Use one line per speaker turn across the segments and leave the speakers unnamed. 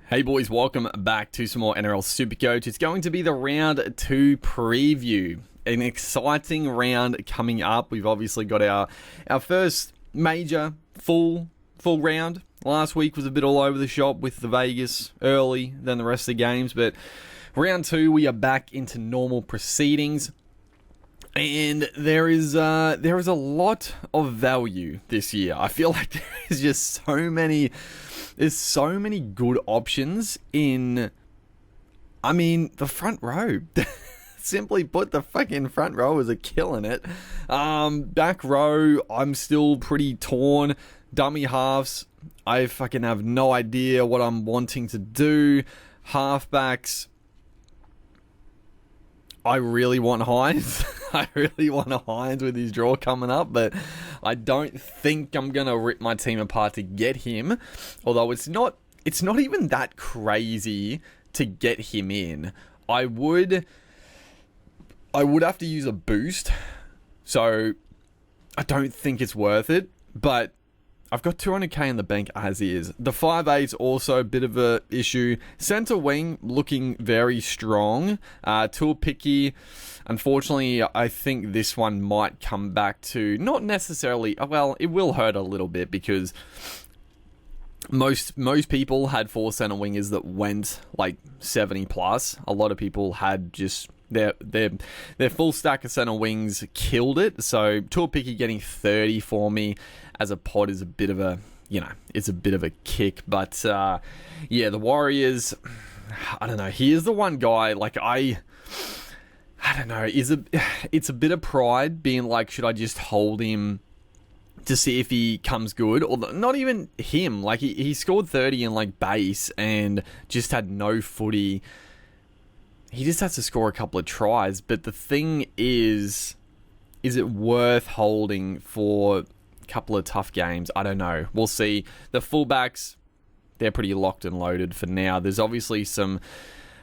Hey boys, welcome back to some more Nrl Supercoach. It's going to be the round 2 preview. An exciting round coming up. We've obviously got our first major full round. Last week was a bit all over the shop with the Vegas early than the rest of the games, but round 2 we are back into normal proceedings. And there is a lot of value this year. I feel like there's just there's so many good options in, the front row. Simply put, the fucking front rowers are killing it. Back row, I'm still pretty torn. Dummy halves, I fucking have no idea what I'm wanting to do. Halfbacks, I really want Hines. I really want a Hines with his draw coming up, but I don't think I'm going to rip my team apart to get him. Although it's not even that crazy to get him in. I would have to use a boost, so I don't think it's worth it, but I've got 200k in the bank as is. The 5'8's also a bit of a issue. Centre wing looking very strong. Tool picky. Unfortunately, I think this one might come back to not necessarily. Well, it will hurt a little bit because most people had 4 centre wingers that went like 70 plus. A lot of people had just their full stack of centre wings killed it. So Tool picky getting 30 for me as a pod is a bit of a, it's a bit of a kick. But the Warriors, I don't know. He is the one guy, like I don't know. It's a bit of pride being like, should I just hold him to see if he comes good? Or not even him. Like he scored 30 in like base and just had no footy. He just has to score a couple of tries. But the thing is it worth holding for couple of tough games? I don't know. We'll see. The fullbacks, they're pretty locked and loaded for now. There's obviously some,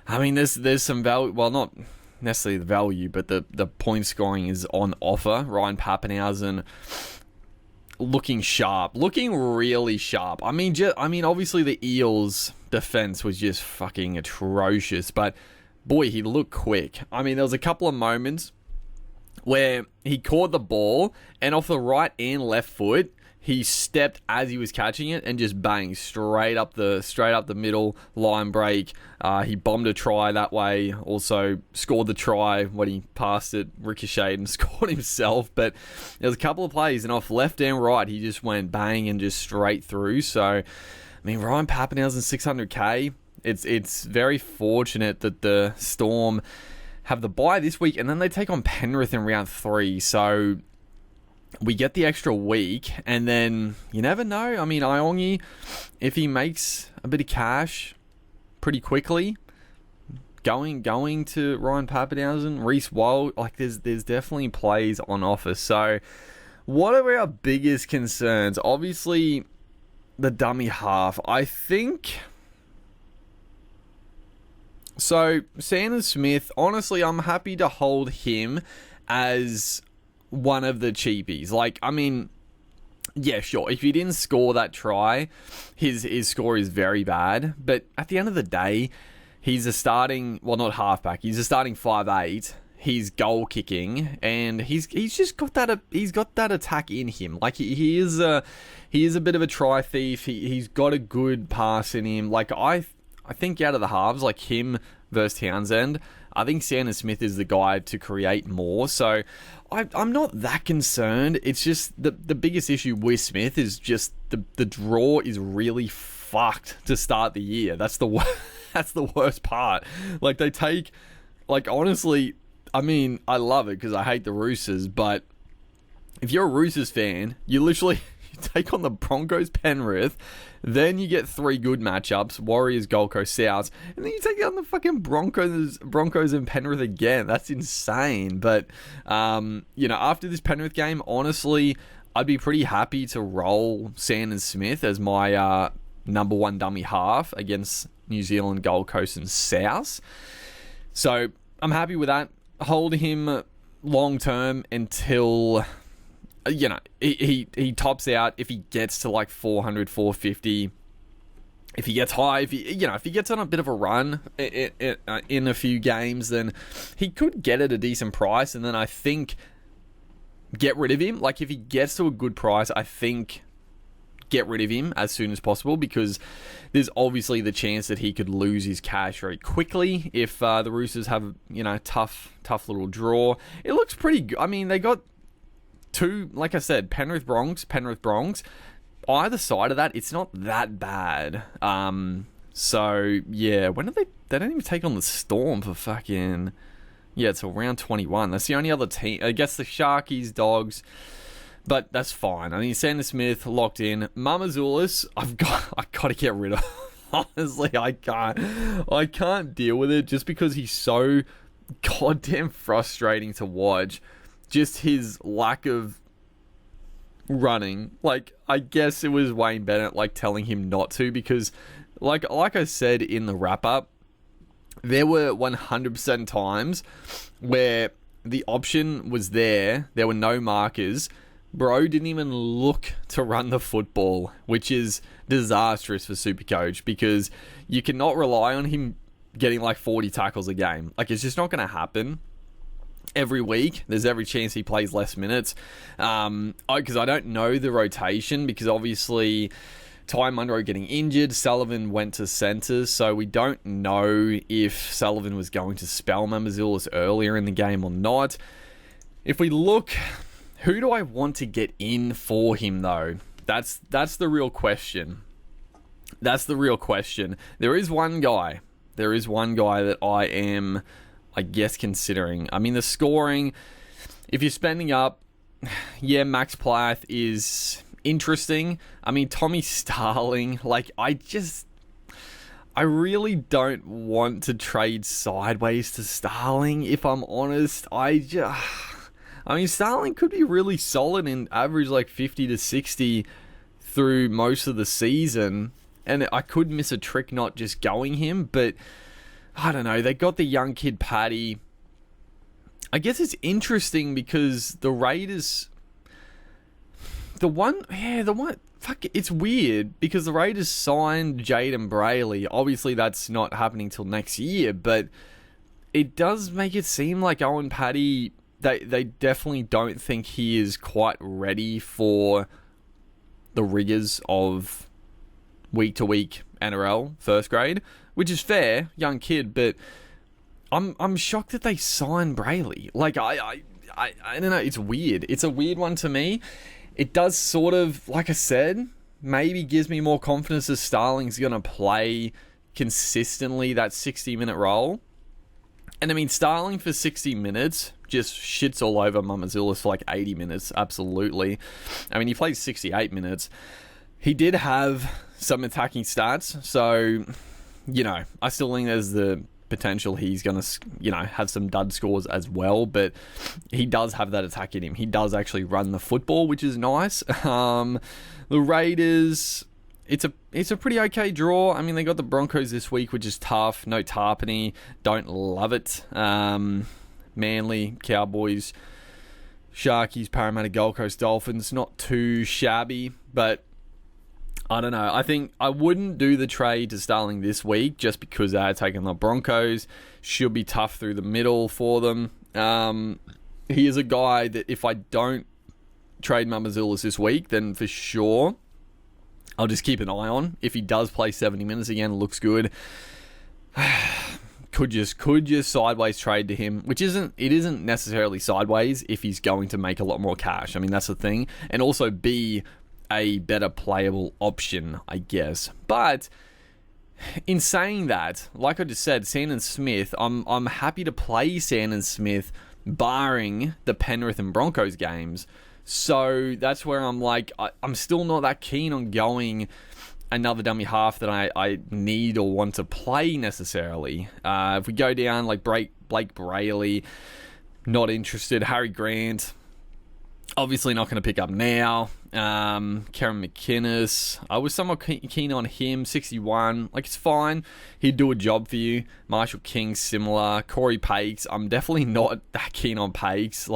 there's some value. Well, not necessarily the value, but the point scoring is on offer. Ryan Papenhuyzen looking sharp, looking really sharp. Obviously the Eels defense was just fucking atrocious, but boy, he looked quick. There was a couple of moments where he caught the ball and off the right and left foot, he stepped as he was catching it and just bang straight up the middle line break. He bombed a try that way. Also scored the try when he passed it, ricocheted and scored himself. But there was a couple of plays and off left and right, he just went bang and just straight through. So, Ryan Papenhuyzen 600k. It's very fortunate that the Storm have the bye this week, and then they take on Penrith in round 3, so we get the extra week, and then you never know. Iongi, if he makes a bit of cash pretty quickly, going to Ryan Papenhuyzen, Reece Wild, there's definitely plays on offer. So what are our biggest concerns? Obviously, the dummy half. I think... So, Sanders Smith, honestly, I'm happy to hold him as one of the cheapies. Yeah, sure. If he didn't score that try, his score is very bad. But at the end of the day, he's a starting, well, not halfback. He's a starting 5'8". He's goal kicking, and he's just got that. He's got that attack in him. He is a bit of a try thief. He's got a good pass in him. I think out of the halves, him versus Townsend, I think Sanders Smith is the guy to create more. So I'm not that concerned. It's just the biggest issue with Smith is just the draw is really fucked to start the year. That's the worst part. They take, honestly, I love it because I hate the Roosters, but if you're a Roosters fan, you literally... take on the Broncos, Penrith, then you get 3 good matchups, Warriors, Gold Coast, South, and then you take on the fucking Broncos and Penrith again. That's insane. But, after this Penrith game, honestly, I'd be pretty happy to roll Sanders Smith as my number 1 dummy half against New Zealand, Gold Coast, and South. So, I'm happy with that. Hold him long term until... he tops out if he gets to 400, 450. if he gets high, if he gets on a bit of a run in a few games, then he could get at a decent price, and then I think get rid of him. Like, if he gets to a good price, I think get rid of him as soon as possible, because there's obviously the chance that he could lose his cash very quickly if the Roosters have, tough little draw. It looks pretty good. I mean, they got two, like I said, Penrith Bronx. Either side of that, it's not that bad. So, yeah, when did they don't even take on the Storm for fucking... Yeah, it's around 21. That's the only other team. I guess the Sharkies, Dogs, but that's fine. I mean, Sandon Smith locked in. Mamazoulis, I got to get rid of. Honestly, I can't deal with it just because he's so goddamn frustrating to watch. Just his lack of running. Like, I guess it was Wayne Bennett telling him not to, because like I said in the wrap up, there were 100% times where the option was there were no markers. Bro didn't even look to run the football, which is disastrous for Supercoach, because you cannot rely on him getting 40 tackles a game. It's just not going to happen every week. There's every chance he plays less minutes. Because I don't know the rotation, because obviously Ty Munro getting injured, Sullivan went to centres, so we don't know if Sullivan was going to spell Mamazoulis earlier in the game or not. If we look, who do I want to get in for him though? That's the real question. That's the real question. There is one guy that I am, I guess, considering. I mean, the scoring, if you're spending up, yeah, Max Plath is interesting. I mean, Tommy Starling, I really don't want to trade sideways to Starling, if I'm honest. I mean, Starling could be really solid and average 50 to 60 through most of the season, and I could miss a trick not just going him, but I don't know. They got the young kid Paddy. I guess it's interesting because the Raiders... it's weird because the Raiders signed Jaden Brayley. Obviously, that's not happening till next year, but it does make it seem like Owen Paddy, they definitely don't think he is quite ready for the rigours of week-to-week NRL first grade, which is fair, young kid, but I'm shocked that they signed Brayley. I don't know, it's weird. It's a weird one to me. It does sort of, like I said, maybe gives me more confidence that Starling's going to play consistently that 60-minute role. And I mean, Starling for 60 minutes just shits all over Mamazoulis for 80 minutes, absolutely. I mean, he played 68 minutes. He did have some attacking stats, so, I still think there's the potential he's going to, have some dud scores as well, but he does have that attack in him. He does actually run the football, which is nice. The Raiders, it's a pretty okay draw. I mean, they got the Broncos this week, which is tough. No Tarpany, don't love it. Manly, Cowboys, Sharkies, Parramatta, Gold Coast Dolphins, not too shabby, but I don't know. I think I wouldn't do the trade to Starling this week just because they're taking the Broncos. Should be tough through the middle for them. He is a guy that if I don't trade Mamazoulis this week, then for sure I'll just keep an eye on. If he does play 70 minutes again, looks good. Could just sideways trade to him, which isn't necessarily sideways if he's going to make a lot more cash. I mean, that's the thing. And also be a better playable option, I guess. But in saying that, like I just said, Sandon Smith, I'm happy to play Sandon Smith barring the Penrith and Broncos games. So that's where I'm I'm still not that keen on going another dummy half that I need or want to play necessarily. If we go down Blake Brayley, not interested. Harry Grant, obviously not going to pick up now. Karen McInnes, I was somewhat keen on him. 61, it's fine. He'd do a job for you. Marshall King, similar. Corey Pakes, I'm definitely not that keen on Pakes.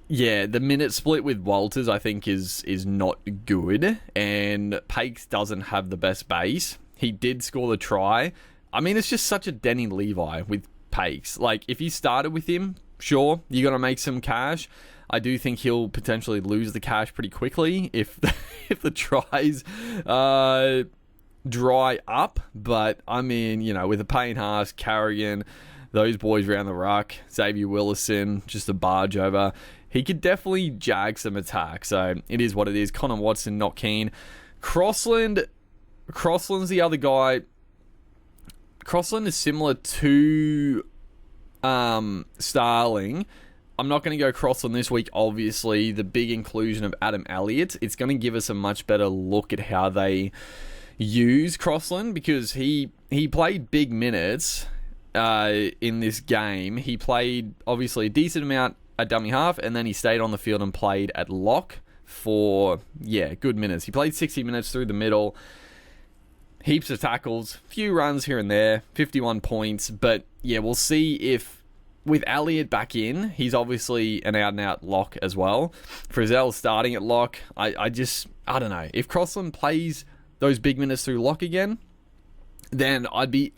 Yeah, the minute split with Walters, I think, is not good, and Pakes doesn't have the best base. He did score the try. I mean, it's just such a Denny Levi with Pakes. Like, if you started with him, sure, you're going to make some cash. I do think he'll potentially lose the cash pretty quickly if if the tries dry up. But, I mean, you know, with a Payne Haas, Carrigan, those boys around the ruck, Xavier Willison, just a barge over, he could definitely jag some attack. So, it is what it is. Connor Watson, not keen. Crossland's the other guy. Crossland is similar to Starling. I'm not going to go Crossland this week, obviously. The big inclusion of Adam Elliott, it's going to give us a much better look at how they use Crossland, because he played big minutes in this game. He played, obviously, a decent amount at dummy half, and then he stayed on the field and played at lock for, good minutes. He played 60 minutes through the middle. Heaps of tackles, few runs here and there, 51 points. But, we'll see if, with Elliott back in, he's obviously an out-and-out lock as well. Frizzell starting at lock, I don't know. If Crossland plays those big minutes through lock again, then I'd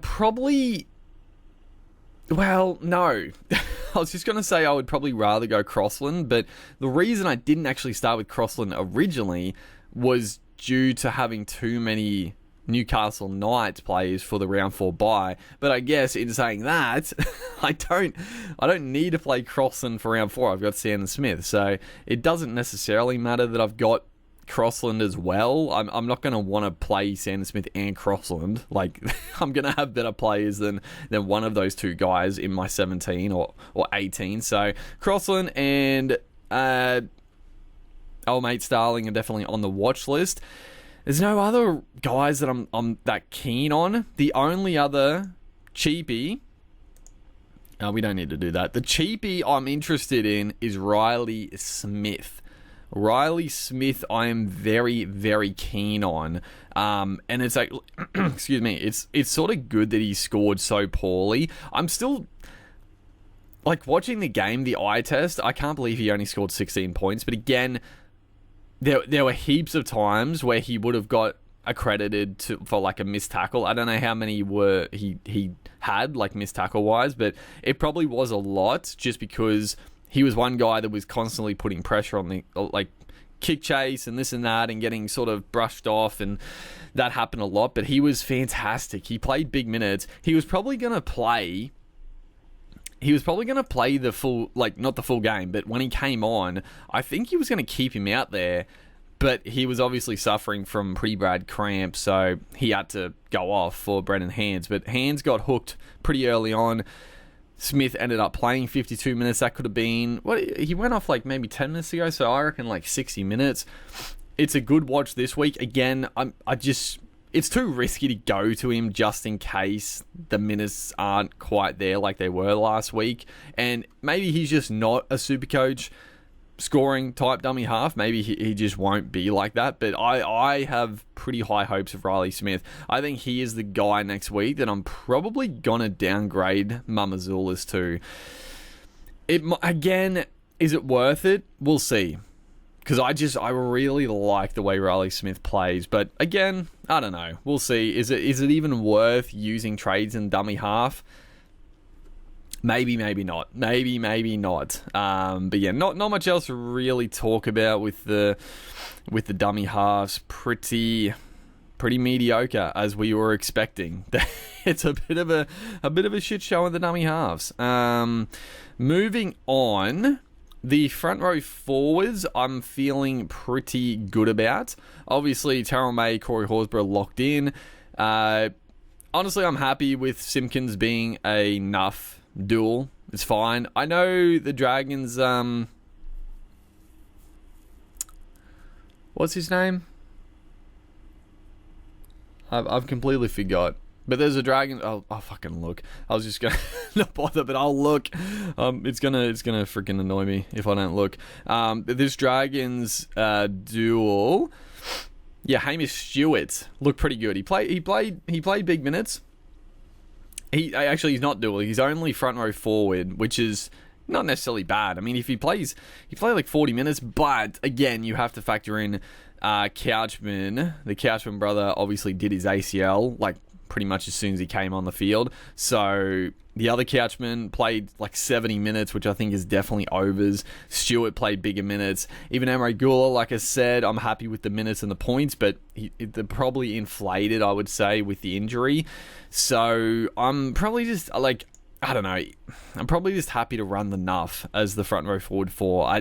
probably... Well, no. I was just going to say I would probably rather go Crossland, but the reason I didn't actually start with Crossland originally was due to having too many Newcastle Knights players for the round 4 bye. But I guess in saying that, I don't need to play Crossland for round 4. I've got Sandon Smith, so it doesn't necessarily matter that I've got Crossland as well. I'm not going to want to play Sandon Smith and Crossland. Like, I'm going to have better players than one of those two guys in my 17 or 18. So Crossland and old mate Starling are definitely on the watch list. There's no other guys that I'm that keen on. The only other cheapie... we don't need to do that. The cheapie I'm interested in is Riley Smith. Riley Smith I am very, very keen on. And it's like... excuse me. It's sort of good that he scored so poorly. I'm still... Like, watching the game, the eye test, I can't believe he only scored 16 points. But again... There were heaps of times where he would have got accredited for like a missed tackle. I don't know how many he had, like, missed tackle wise, but it probably was a lot, just because he was one guy that was constantly putting pressure on the like kick chase and this and that, and getting sort of brushed off, and that happened a lot. But he was fantastic. He played big minutes. He was probably going to play the full, like, not the full game, but when he came on, I think he was going to keep him out there, but he was obviously suffering from pretty bad cramp, so he had to go off for Brendan Hands. But Hands got hooked pretty early on. Smith ended up playing 52 minutes. That could have been... he went off like maybe 10 minutes ago, so I reckon like 60 minutes. It's a good watch this week. Again, it's too risky to go to him just in case the minutes aren't quite there like they were last week. And maybe he's just not a Supercoach scoring type dummy half. Maybe he just won't be like that. But I have pretty high hopes of Riley Smith. I think he is the guy next week that I'm probably going to downgrade Mamazulis to. Again, is it worth it? We'll see. Because I really like the way Riley Smith plays. But again, I don't know. We'll see. Is it even worth using trades in dummy half? Maybe not. Maybe not. But yeah, not much else to really talk about with the dummy halves. Pretty mediocre, as we were expecting. It's a bit of a shit show in the dummy halves. Moving on. The front row forwards, I'm feeling pretty good about. Obviously, Terrell May, Corey Horsburgh locked in. Honestly, I'm happy with Simpkins being a nuff duel. It's fine. I know the Dragons... what's his name? I've completely forgot. But there's a dragon. I'll fucking look. I was just gonna not bother, but I'll look. It's gonna freaking annoy me if I don't look. This Dragons duel. Yeah, Hamish Stewart looked pretty good. He played big minutes. He's not dual. He's only front row forward, which is not necessarily bad. I mean, if he play like 40 minutes, but again, you have to factor in Couchman. The Couchman brother obviously did his ACL like pretty much as soon as he came on the field. So the other Couchman played like 70 minutes, which I think is definitely overs. Stewart played bigger minutes. Even Nrl Gula, like I said, I'm happy with the minutes and the points, but they're probably inflated, I would say, with the injury. So I'm probably just like, I don't know. I'm probably just happy to run the Nuff as the front row forward for.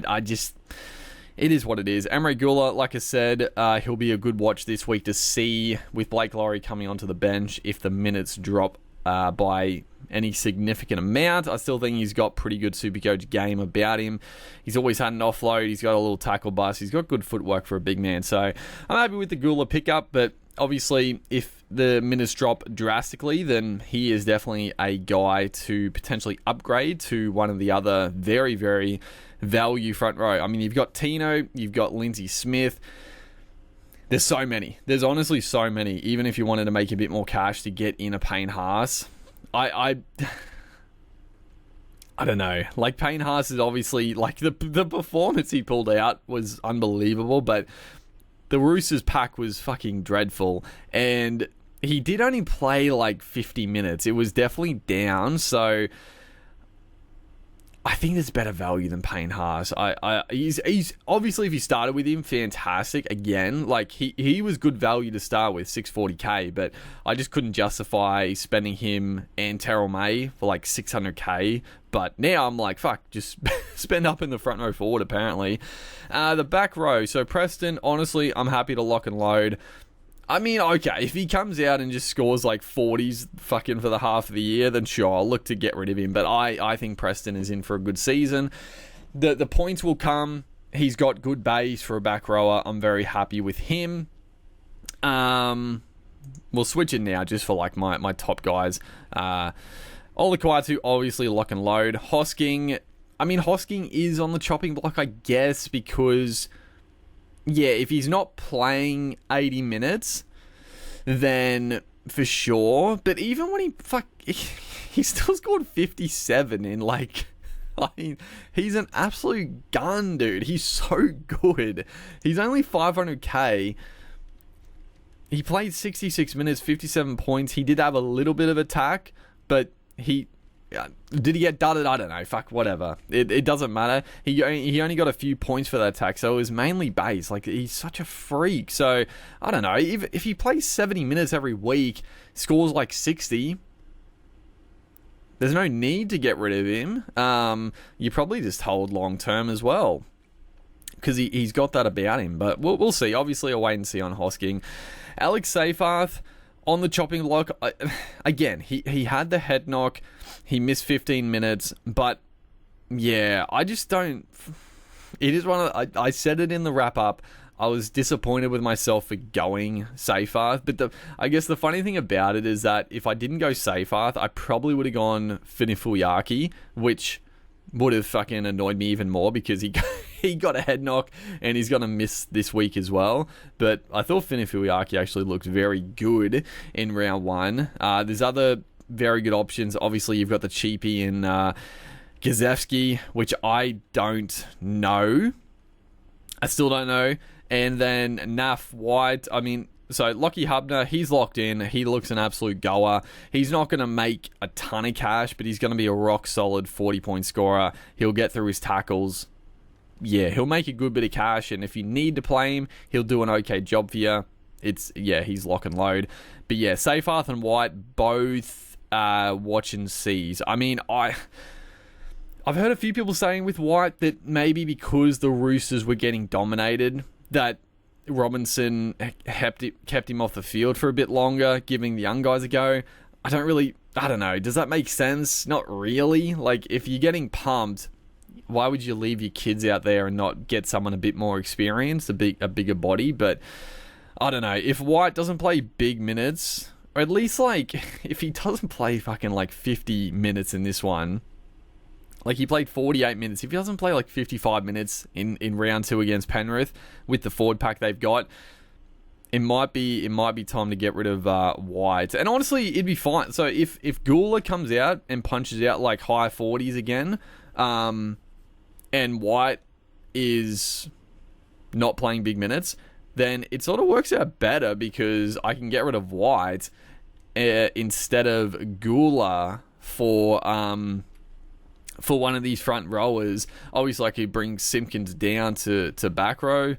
It is what it is. Nrl Gula, like I said, he'll be a good watch this week to see, with Blake Laurie coming onto the bench, if the minutes drop by any significant amount. I still think he's got pretty good Supercoach game about him. He's always had an offload. He's got a little tackle bust. He's got good footwork for a big man. So I'm happy with the Gula pickup, but obviously if the minutes drop drastically, then he is definitely a guy to potentially upgrade to one of the other very, very value front row. I mean, you've got Tino, you've got Lindsay Smith. There's so many. There's honestly so many. Even if you wanted to make a bit more cash to get in a Payne Haas, I don't know. Like, Payne Haas is obviously, like, the performance he pulled out was unbelievable, but the Roosters pack was fucking dreadful, and he did only play like 50 minutes. It was definitely down, so I think there's better value than Payne Haas. He's obviously, if you started with him, fantastic. Again, like he was good value to start with, 640k, but I just couldn't justify spending him and Terrell May for like 600k. But now I'm like, fuck, just spend up in the front row forward, apparently. The back row. So Preston, honestly, I'm happy to lock and load. I mean, okay, if he comes out and just scores like 40s fucking for the half of the year, then sure, I'll look to get rid of him. But I think Preston is in for a good season. The points will come. He's got good base for a back rower. I'm very happy with him. We'll switch it now just for like my top guys. Olakau'atu, obviously lock and load. Hosking, I mean, Hosking is on the chopping block, I guess, because yeah, if he's not playing 80 minutes, then for sure. But even when he still scored 57 in like, I mean, he's an absolute gun, dude. He's so good. He's only 500k. He played 66 minutes, 57 points. He did have a little bit of attack, but did he get dudded? I don't know. Fuck, whatever. It doesn't matter. He only got a few points for that attack, so it was mainly base. Like, he's such a freak. So, I don't know. If he plays 70 minutes every week, scores like 60, there's no need to get rid of him. You probably just hold long term as well, because he's got that about him. But we'll see. Obviously, I'll wait and see on Hosking. Alex Seyfarth on the chopping block. Again, he had the head knock. He missed 15 minutes, but yeah, I just don't. It is one of I said it in the wrap up. I was disappointed with myself for going Seyfarth, but I guess the funny thing about it is that if I didn't go Seyfarth, I probably would have gone Finifuyaki, which would have fucking annoyed me even more because he got a head knock and he's going to miss this week as well. But I thought Finifuyaki actually looked very good in round one. There's other very good options. Obviously, you've got the cheapie in Gazewski, which I don't know. I still don't know. And then Naf White. I mean, so Lockie Hubner, he's locked in. He looks an absolute goer. He's not going to make a ton of cash, but he's going to be a rock solid 40-point scorer. He'll get through his tackles. Yeah, he'll make a good bit of cash, and if you need to play him, he'll do an okay job for you. He's lock and load. But yeah, Seyfarth and White both watch and sees. I mean, I've heard a few people saying with White that maybe because the Roosters were getting dominated, that Robinson kept him off the field for a bit longer, giving the young guys a go. I don't know. Does that make sense? Not really. Like, if you're getting pumped, why would you leave your kids out there and not get someone a bit more experienced, a bigger body? But I don't know. If White doesn't play big minutes, or at least like if he doesn't play fucking like 50 minutes in this one, like he played 48 minutes. If he doesn't play like 55 minutes in round 2 against Penrith with the forward pack they've got, it might be time to get rid of White. And honestly, it'd be fine. So if Gula comes out and punches out like high 40s again, and White is not playing big minutes, then it sort of works out better because I can get rid of White instead of Gula for one of these front rowers. Obviously, I could bring Simpkins down to back row,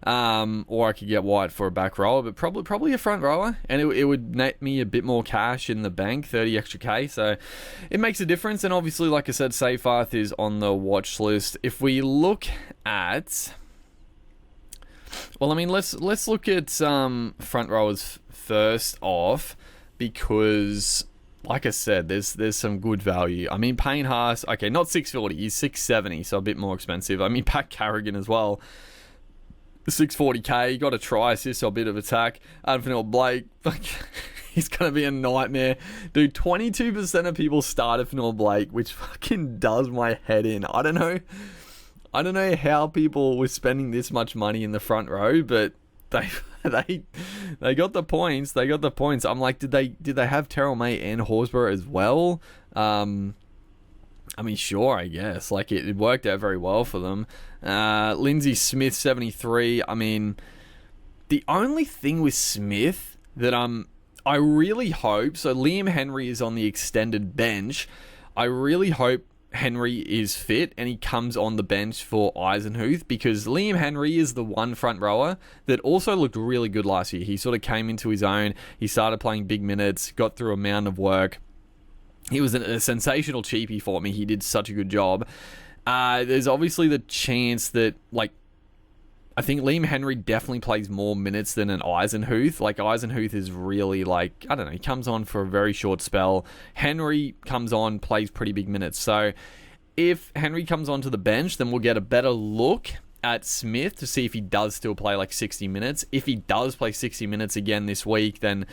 or I could get White for a back rower, but probably a front rower, and it would net me a bit more cash in the bank, 30 extra K, so it makes a difference. And obviously, like I said, Seyfarth is on the watch list. If we look at... Well, I mean, let's look at front rowers first off, because, like I said, there's some good value. I mean, Payne Haas, okay, not 640, he's 670, so a bit more expensive. I mean, Pat Carrigan as well, 640k, got a try assist, so a bit of attack. Nrl Blake, he's going to be a nightmare. Dude, 22% of people start Nrl Blake, which fucking does my head in. I don't know how people were spending this much money in the front row, but they got the points. They got the points. I'm like, did they have Terrell May and Horsburgh as well? I mean, sure, I guess. Like, it worked out very well for them. Lindsay Smith, 73. I mean, the only thing with Smith that I really hope... So, Liam Henry is on the extended bench. I really hope Henry is fit and he comes on the bench for Eisenhuth, because Liam Henry is the one front rower that also looked really good last year. He sort of came into his own. He started playing big minutes, got through a mountain of work. He was a sensational cheapie for me. He did such a good job. There's obviously the chance that, like, I think Liam Henry definitely plays more minutes than an Eisenhuth. Like, Eisenhuth is really, like, I don't know, he comes on for a very short spell. Henry comes on, plays pretty big minutes. So if Henry comes onto the bench, then we'll get a better look at Smith to see if he does still play like 60 minutes. If he does play 60 minutes again this week, then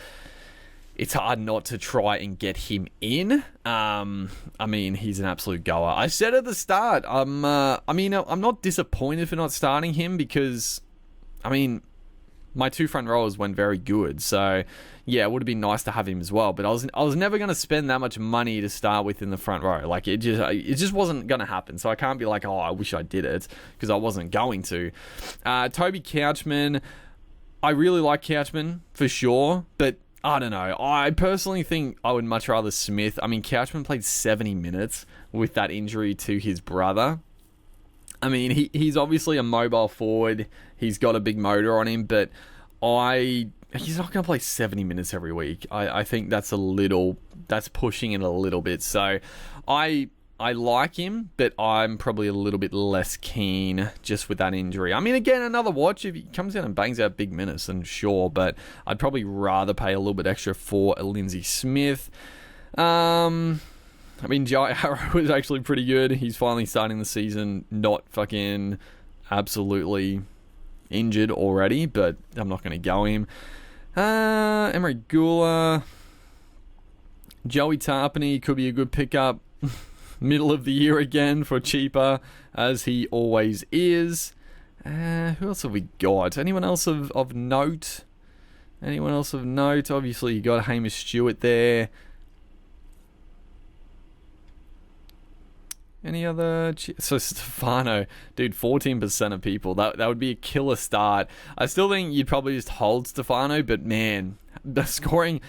it's hard not to try and get him in. I mean, he's an absolute goer. I said at the start, I'm not disappointed for not starting him, because, I mean, my two front rowers went very good. So, yeah, it would have been nice to have him as well. But I was never going to spend that much money to start with in the front row. Like, it just wasn't going to happen. So I can't be like, oh, I wish I did it, because I wasn't going to. Toby Couchman, I really like Couchman for sure, but I don't know. I personally think I would much rather Smith. I mean, Couchman played 70 minutes with that injury to his brother. I mean, he's obviously a mobile forward. He's got a big motor on him, but he's not going to play 70 minutes every week. I think that's pushing it a little bit. So I like him, but I'm probably a little bit less keen just with that injury. I mean, again, another watch. If he comes in and bangs out big minutes, then sure, but I'd probably rather pay a little bit extra for a Lindsay Smith. I mean, Jai Arrow was actually pretty good. He's finally starting the season not fucking absolutely injured already, but I'm not going to go him. Emery Gula, Joey Tarpany could be a good pickup. Middle of the year again for cheaper, as he always is. Who else have we got? Anyone else of note? Obviously, you got Hamish Stewart there. Any other... So, Stefano. Dude, 14% of people. That would be a killer start. I still think you'd probably just hold Stefano, but man, the scoring...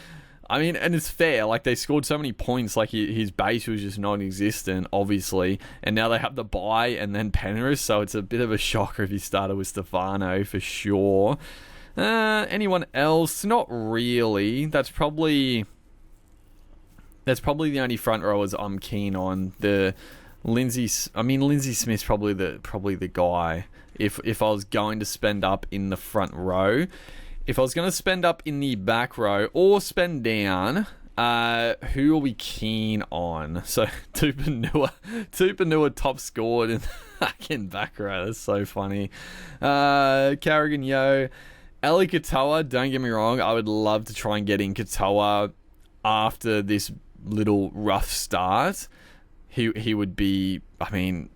I mean, and it's fair. Like, they scored so many points. Like, his base was just non-existent, obviously. And now they have the bye and then Penrith. So it's a bit of a shocker if you started with Stefano, for sure. Anyone else? Not really. That's probably the only front rowers I'm keen on. Lindsay Smith's probably the guy. If I was going to spend up in the front row. If I was going to spend up in the back row or spend down, who are we keen on? So, Tupanua top scored in the fucking back row. That's so funny. Carrigan, Eli Katoa, don't get me wrong. I would love to try and get in Katoa after this little rough start. He would be, I mean...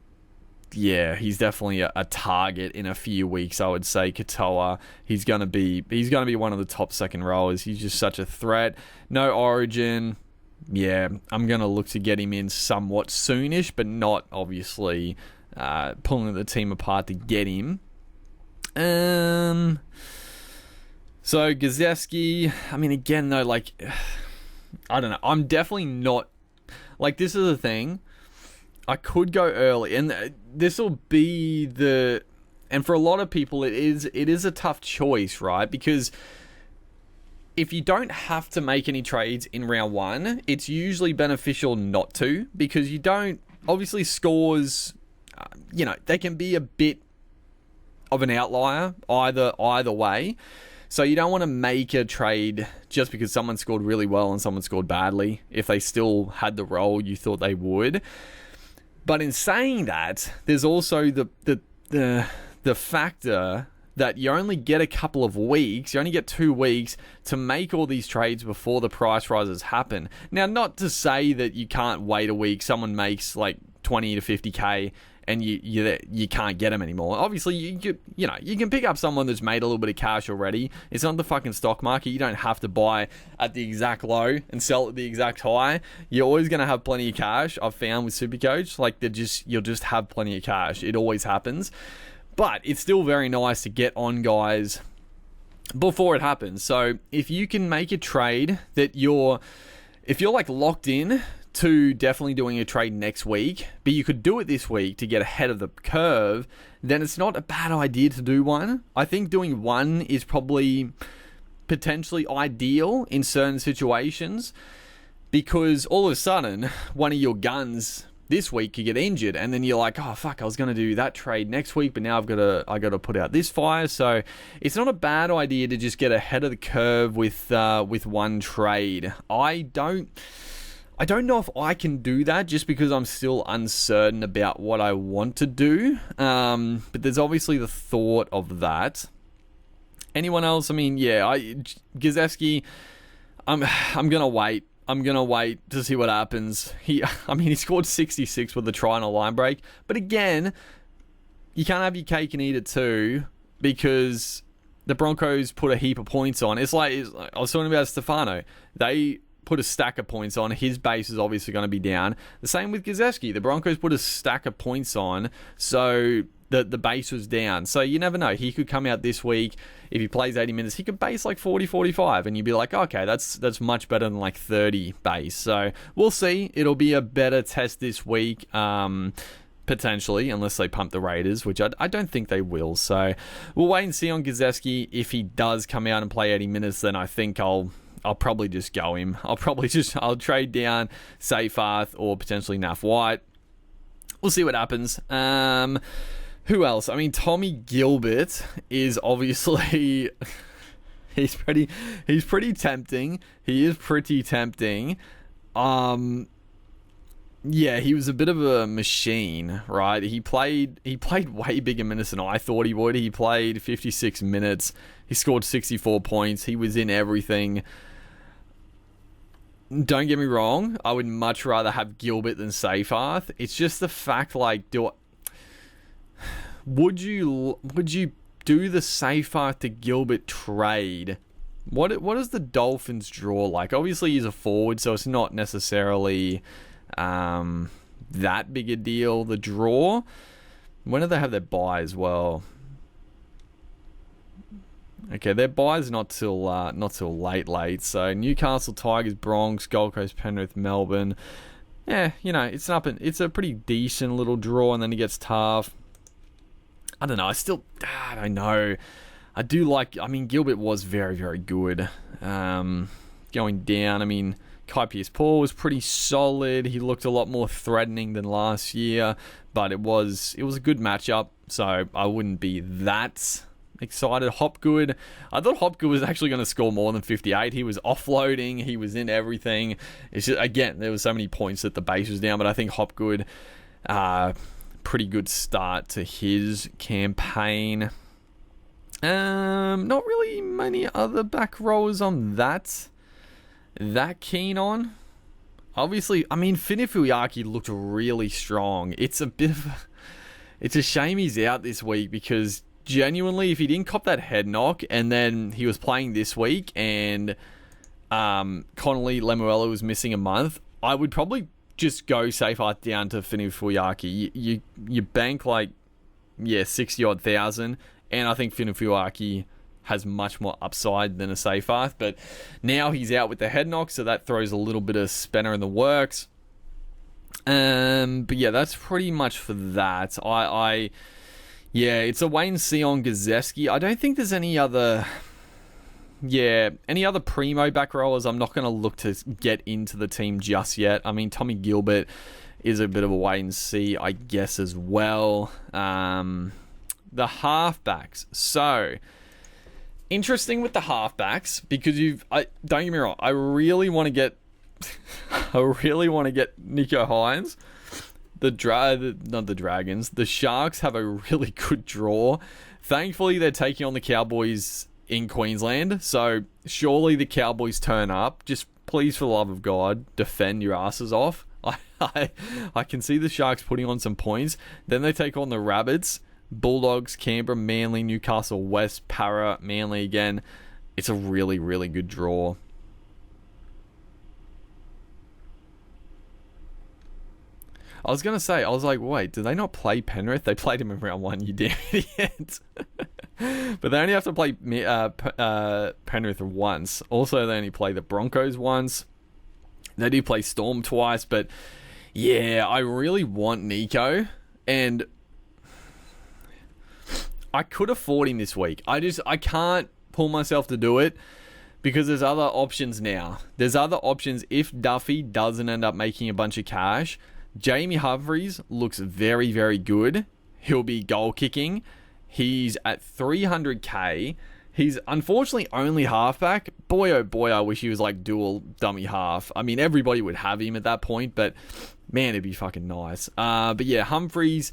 Yeah, he's definitely a target in a few weeks, I would say. Katoa, he's gonna be one of the top second rowers. He's just such a threat. No Origin. yeah, I'm going to look to get him in somewhat soonish, but not obviously pulling the team apart to get him. So Gazewski, I mean, again though, like, I don't know. I'm definitely not, like, this is the thing. I could go early, and this will be the, and for a lot of people, it is a tough choice, right? Because if you don't have to make any trades in round one, it's usually beneficial not to, because you don't, obviously scores, they can be a bit of an outlier either way. So you don't want to make a trade just because someone scored really well and someone scored badly if they still had the role you thought they would. But in saying that, there's also the factor that you only get a couple of weeks, you only get 2 weeks to make all these trades before the price rises happen. Now, not to say that you can't wait a week, someone makes like 20 to 50k and you can't get them anymore. Obviously, you can pick up someone that's made a little bit of cash already. It's not the fucking stock market. You don't have to buy at the exact low and sell at the exact high. You're always going to have plenty of cash. I've found with Supercoach, like you'll just have plenty of cash. It always happens. But it's still very nice to get on guys before it happens. So if you can make a trade that if you're like locked in to definitely doing a trade next week, but you could do it this week to get ahead of the curve, then it's not a bad idea to do one. I think doing one is probably potentially ideal in certain situations, because all of a sudden one of your guns this week could get injured, and then you're like, oh fuck, I was going to do that trade next week, but now I got to put out this fire. So it's not a bad idea to just get ahead of the curve with one trade. I don't know if I can do that just because I'm still uncertain about what I want to do. But there's obviously the thought of that. Anyone else? I mean, yeah, Gazewski, I'm going to wait. I'm going to wait to see what happens. He scored 66 with a try and a line break. But again, you can't have your cake and eat it too, because the Broncos put a heap of points on. It's like I was talking about Stefano. They put a stack of points on. His base is obviously going to be down. The same with Gazewski. The Broncos put a stack of points on, so the base was down. So you never know. He could come out this week. If he plays 80 minutes, he could base like 40, 45, and you'd be like, okay, that's much better than like 30 base. So we'll see. It'll be a better test this week, potentially, unless they pump the Raiders, which I don't think they will. So we'll wait and see on Gazewski. If he does come out and play 80 minutes, then I think I'll probably just go him. I'll trade down Seyfarth or potentially Naf White. We'll see what happens. Who else? I mean, Tommy Gilbert is obviously he's pretty tempting. He is pretty tempting. Yeah, he was a bit of a machine, right? He played way bigger minutes than I thought he would. He played 56 minutes. He scored 64 points. He was in everything. Don't get me wrong, I would much rather have Gilbert than Seyfarth. It's just the fact, like, would you do the Seyfarth to Gilbert trade? What does the Dolphins draw like? Obviously, he's a forward, so it's not necessarily that big a deal. The draw. When do they have their bye as well? Okay, their bye's not till late. So Newcastle, Tigers, Bronx, Gold Coast, Penrith, Melbourne. Yeah, it's it's a pretty decent little draw, and then it gets tough. I don't know. I don't know. I do like. I mean, Gilbert was very, very good. Going down. I mean, Kai Pearce-Paul was pretty solid. He looked a lot more threatening than last year, but it was a good matchup. So I wouldn't be that excited. Hopgood. I thought Hopgood was actually going to score more than 58. He was offloading. He was in everything. It's just, again, there was so many points that the base was down, but I think Hopgood, pretty good start to his campaign. Not really many other back rowers on that keen on. Obviously, I mean, Finifuyaki looked really strong. It's a shame he's out this week, because genuinely, if he didn't cop that head knock and then he was playing this week and Connolly, Lemuelu was missing a month, I would probably just go safe art down to Funufuaki. You bank 60 odd thousand, and I think Funufuaki has much more upside than a safe art. But now he's out with the head knock, so that throws a little bit of spanner in the works. But yeah, that's pretty much for that. It's a wait and see on Gazewski. I don't think there's any other primo back rowers. I'm not going to look to get into the team just yet. I mean, Tommy Gilbert is a bit of a wait and see, I guess, as well. The halfbacks. So, interesting with the halfbacks, because don't get me wrong, I really want to get Nico Hines. Not the Dragons. The Sharks have a really good draw. Thankfully, they're taking on the Cowboys in Queensland, so surely the Cowboys turn up. Just please, for the love of God, defend your asses off. I can see the Sharks putting on some points. Then they take on the Rabbits, Bulldogs, Canberra, Manly, Newcastle, West, Para, Manly again. It's a really, really good draw. I was going to say, wait, did they not play Penrith? They played him in round 1, you damn idiot. But they only have to play Penrith once. Also, they only play the Broncos once. They do play Storm twice, but yeah, I really want Nico, and I could afford him this week. I can't pull myself to do it, because there's other options now. There's other options if Duffy doesn't end up making a bunch of cash. Jamie Humphries looks very, very good. He'll be goal kicking. He's at 300k. He's unfortunately only halfback. Boy, oh boy, I wish he was like dual dummy half. I mean, everybody would have him at that point, but man, it'd be fucking nice. But yeah, Humphries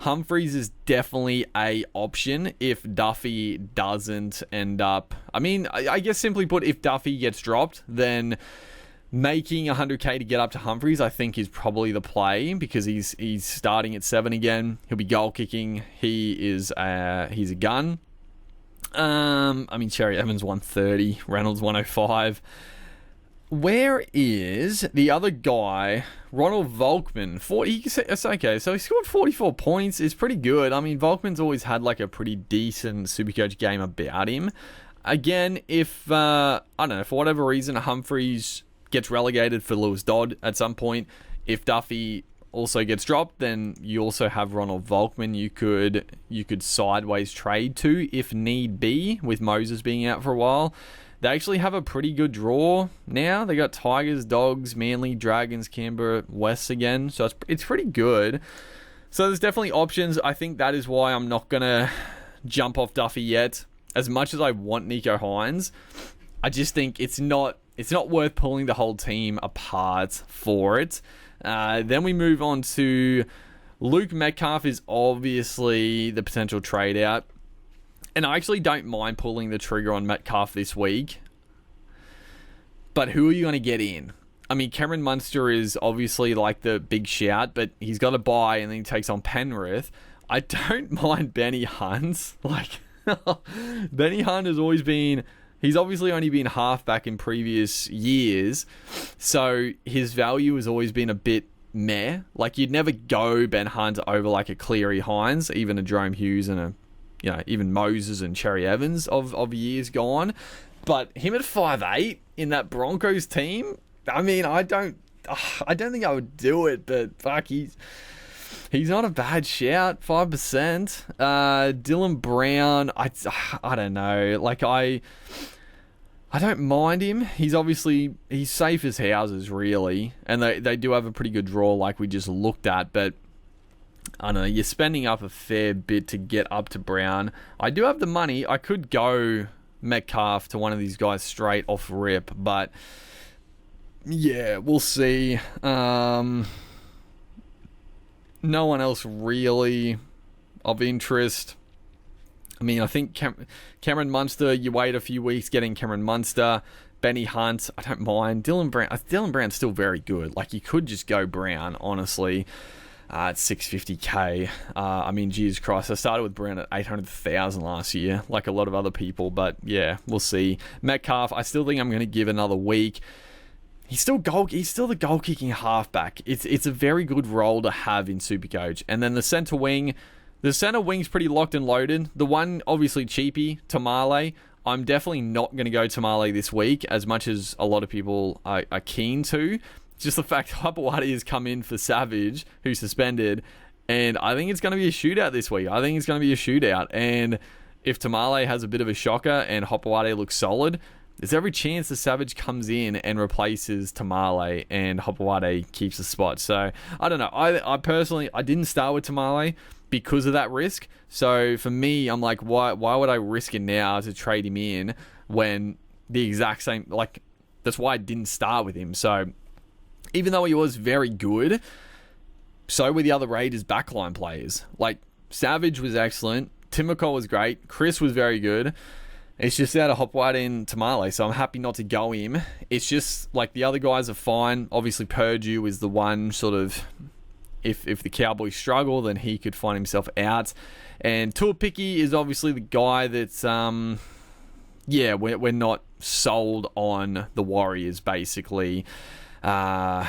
is definitely a option if Duffy doesn't end up. I mean, I guess simply put, if Duffy gets dropped, then making 100k to get up to Humphries, I think, is probably the play, because he's starting at 7 again. He'll be goal kicking. He's a gun. I mean, Cherry Evans 130, Reynolds 105. Where is the other guy? Ronald Volkman. 40. It's okay. So he scored 44 points. It's pretty good. I mean, Volkman's always had like a pretty decent Supercoach game about him. Again, if I don't know, for whatever reason, Humphries gets relegated for Lewis Dodd at some point, if Duffy also gets dropped, then you also have Ronald Volkman you could sideways trade to if need be, with Moses being out for a while. They actually have a pretty good draw now. They got Tigers, Dogs, Manly, Dragons, Canberra, West again, so it's pretty good. So there's definitely options. I think that is why I'm not gonna jump off Duffy yet. As much as I want Nico Hines, I just think it's not worth pulling the whole team apart for it. Then we move on to Luke Metcalf is obviously the potential trade out. And I actually don't mind pulling the trigger on Metcalf this week. But who are you going to get in? I mean, Cameron Munster is obviously like the big shout, but he's got to buy and then he takes on Penrith. I don't mind Benny Hunt. Like, Benny Hunt has always been... He's obviously only been halfback in previous years, so his value has always been a bit meh. Like, you'd never go Ben Hunt over like a Cleary Hines, even a Jerome Hughes and even Moses and Cherry Evans of years gone. But him at 5'8" in that Broncos team, I mean, I don't think I would do it, but fuck, he's not a bad shout, 5%. Dylan Brown, I don't know. Like, I don't mind him. He's safe as houses, really. And they do have a pretty good draw, like we just looked at. But, I don't know, you're spending up a fair bit to get up to Brown. I do have the money. I could go Metcalf to one of these guys straight off rip. But, yeah, we'll see. No one else really of interest. I mean, I think Cameron Munster, you wait a few weeks getting Cameron Munster. Benny Hunt, I don't mind. Dylan Brown's still very good. Like, you could just go Brown, honestly. at 650k. I mean, Jesus Christ, I started with Brown at 800,000 last year, like a lot of other people, but yeah, we'll see. Metcalf, I still think I'm going to give another week. He's still the goal kicking halfback. It's a very good role to have in Supercoach. And then the centre wing's pretty locked and loaded. The one obviously cheapy, Tamale. I'm definitely not going to go Tamale this week, as much as a lot of people are keen to. Just the fact Hopewadi has come in for Savage, who's suspended, and I think it's going to be a shootout this week. And if Tamale has a bit of a shocker and Hopewadi looks solid, there's every chance the Savage comes in and replaces Tamale and Hopewadi keeps the spot. So, I don't know. I personally, I didn't start with Tamale because of that risk. So, for me, I'm like, why would I risk it now to trade him in when the exact same... Like, that's why I didn't start with him. So, even though he was very good, so were the other Raiders backline players. Like, Savage was excellent. Timoko was great. Chris was very good. It's just out of Hopewadi and Tamale, so I'm happy not to go him. It's just, like, the other guys are fine. Obviously, Purdue is the one sort of... If the Cowboys struggle, then he could find himself out. And Tuapiki is obviously the guy that's... we're not sold on the Warriors, basically. I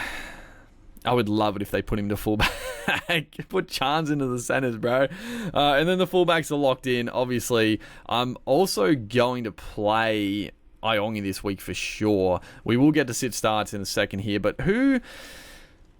would love it if they put him to fullback. Put Chance into the centers, bro. And then the fullbacks are locked in. Obviously, I'm also going to play Iongi this week for sure. We will get to sit starts in a second here, but who...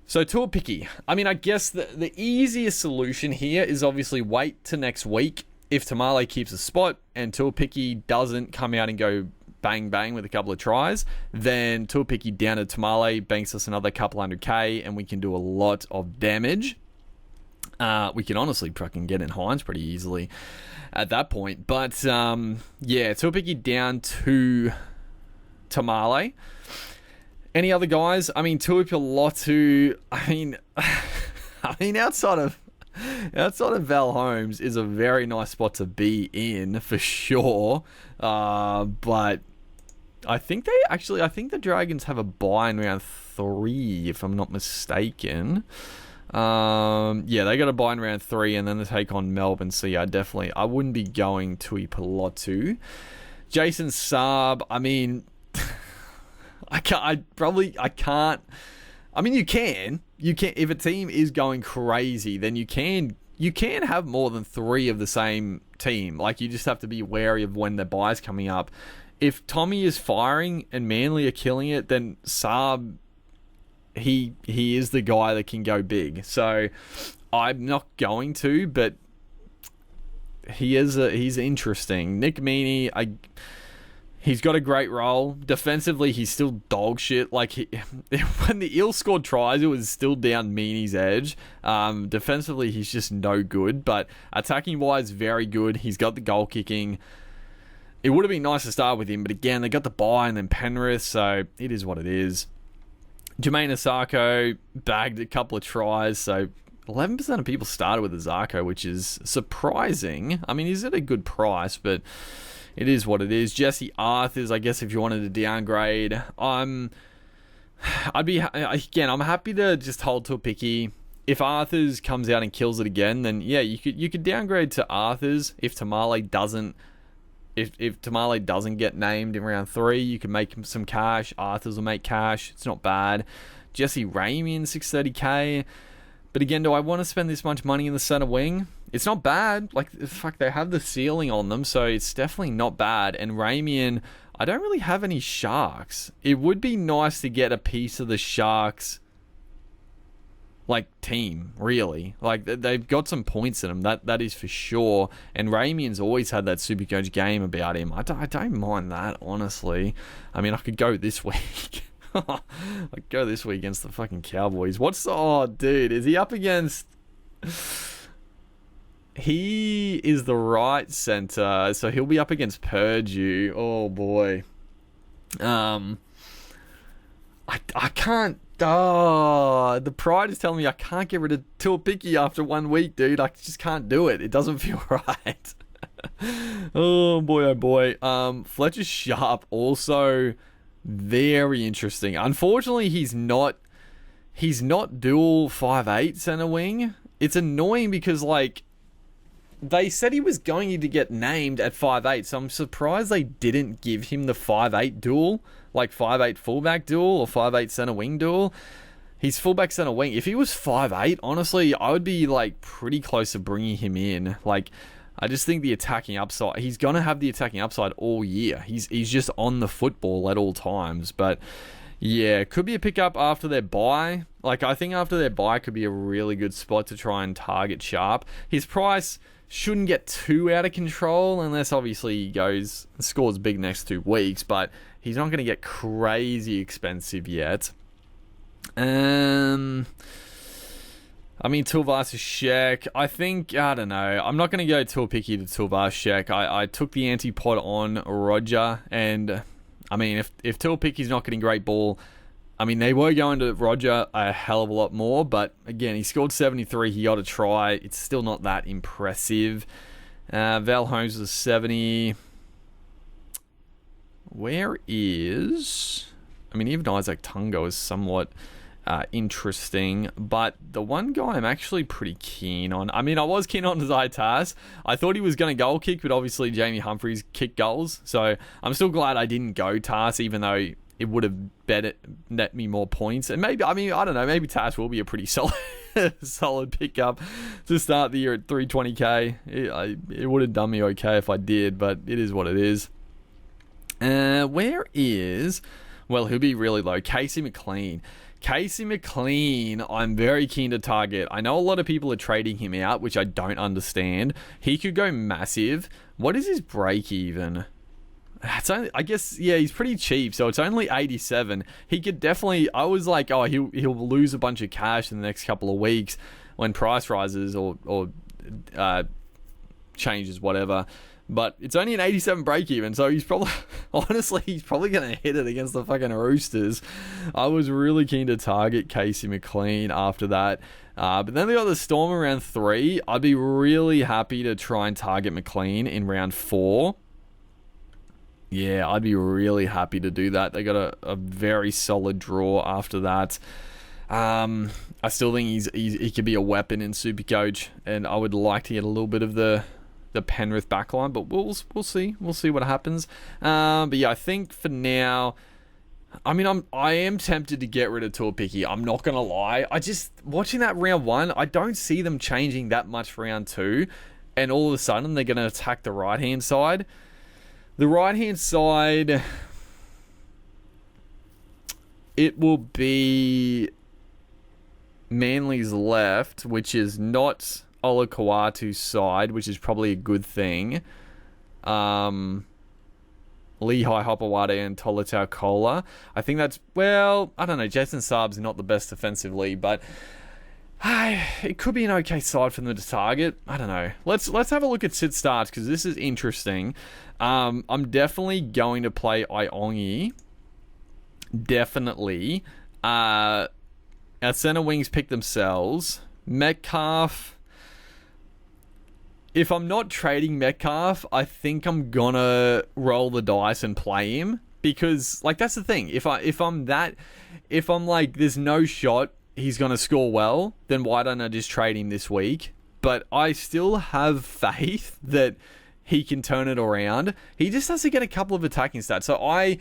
So, Tuapiki. I mean, I guess the easiest solution here is obviously wait to next week. If Tamale keeps a spot and Tuapiki doesn't come out and go bang bang with a couple of tries, then Tuapiki down to Tamale banks us another couple 100k and we can do a lot of damage. We can honestly fucking get in Hines pretty easily at that point. But Tuapiki down to Tamale. Any other guys? I mean, Tuipulotu, I mean outside of Val Holmes is a very nice spot to be in for sure. But I think the Dragons have a bye in round 3, if I'm not mistaken. They got a bye in round 3 and then they take on Melbourne. So yeah, I wouldn't be going Tuipulotu. Jason Saab, I mean, I can't. I mean, you can. If a team is going crazy, then you can have more than 3 of the same team. Like, you just have to be wary of when the bye's coming up. If Tommy is firing and Manly are killing it, then Saab, he is the guy that can go big. So I'm not going to, but he's interesting. Nick Meaney, he's got a great role. Defensively, he's still dog shit. Like, when the Eels scored tries, it was still down Meaney's edge. Defensively, he's just no good. But attacking-wise, very good. He's got the goal kicking. It would have been nice to start with him, but again, they got the bye and then Penrith, so it is what it is. Jermaine Asako bagged a couple of tries, so 11% of people started with Asako, which is surprising. I mean, he's at a good price, but... It is what it is. Jesse Arthurs, I guess if you wanted to downgrade, I'm happy to just hold Tuapiki. If Arthurs comes out and kills it again, then yeah, you could downgrade to Arthurs. If Tamale doesn't get named in round 3, you can make him some cash. Arthurs will make cash. It's not bad. Jesse Ramian, 630k. But again, do I want to spend this much money in the center wing? It's not bad. Like, fuck, they have the ceiling on them, so it's definitely not bad. And Ramian, I don't really have any Sharks. It would be nice to get a piece of the Sharks, like, team, really. Like, they've got some points in them, that is for sure. And Ramian's always had that Supercoach game about him. I don't mind that, honestly. I mean, I could go this week. I'd go this week against the fucking Cowboys. Dude, is he up against... He is the right center, so he'll be up against Purdue. Oh, boy. I can't... the pride is telling me I can't get rid of Tuapiki after 1 week, dude. I just can't do it. It doesn't feel right. Oh, boy. Fletcher Sharp also... very interesting. Unfortunately, he's not he's not dual 5'8" centre wing. It's annoying because, like, they said he was going to get named at 5'8", so I'm surprised they didn't give him the 5'8" dual, like 5'8" fullback dual or 5'8" centre wing dual. He's fullback centre wing. If he was 5'8", honestly, I would be, like, pretty close to bringing him in. Like, I just think the attacking upside, he's going to have the attacking upside all year. He's just on the football at all times. But, yeah, could be a pickup after their bye. Like, I think after their bye could be a really good spot to try and target Sharp. His price shouldn't get too out of control unless, obviously, he scores big next 2 weeks. But he's not going to get crazy expensive yet. I mean, Tuivasa-Sheck, I think, I don't know. I'm not going to go Tuipiki to Tuivasa-Sheck. I took the antipod on Roger, and, I mean, if Tuipiki's not getting great ball, I mean, they were going to Roger a hell of a lot more, but, again, he scored 73, he got a try. It's still not that impressive. Val Holmes was 70. Where is... I mean, even Isaac Tungo is somewhat... interesting, but the one guy I'm actually pretty keen on, I mean, I was keen on Zaitas. I thought he was going to goal kick, but obviously Jamie Humphries kicked goals, so I'm still glad I didn't go Tas, even though it would have net me more points. And maybe, I mean, I don't know, maybe Tas will be a pretty solid pickup to start the year at 320k. It would have done me okay if I did, but it is what it is. Where is, well, he'll be really low, Casey McLean. Casey McLean, I'm very keen to target. I know a lot of people are trading him out, which I don't understand. He could go massive. What is his break even? It's only, I guess, yeah, he's pretty cheap, so it's only 87. He could definitely, I was like, oh, he'll lose a bunch of cash in the next couple of weeks when price rises or changes, whatever. But it's only an 87 break even, so he's probably, honestly, he's probably going to hit it against the fucking Roosters. I was really keen to target Casey McLean after that. But then they got the Storm in round 3. I'd be really happy to try and target McLean in round 4. Yeah, I'd be really happy to do that. They got a very solid draw after that. I still think he could be a weapon in Supercoach, and I would like to get a little bit of the Penrith backline, but we'll see. We'll see what happens. But yeah, I think for now, I mean, I am tempted to get rid of Tuipiki. I'm not gonna lie. I just watching that round 1, I don't see them changing that much for round 2, and all of a sudden they're gonna attack the right hand side. The right hand side, it will be Manly's left, which is not Olakau'atu's side, which is probably a good thing. Lehigh Hopewade and Tolutau Kola. I think that's, well, I don't know. Jason Saab's not the best defensively, but it could be an okay side for them to target. I don't know. Let's have a look at Sid starts, because this is interesting. I'm definitely going to play Iongi. Definitely. Our center wings pick themselves. Metcalf. If I'm not trading Metcalf, I think I'm gonna roll the dice and play him, because, like, that's the thing. If I'm like, there's no shot he's gonna score well, then why don't I just trade him this week? But I still have faith that he can turn it around. He just has to get a couple of attacking stats. So I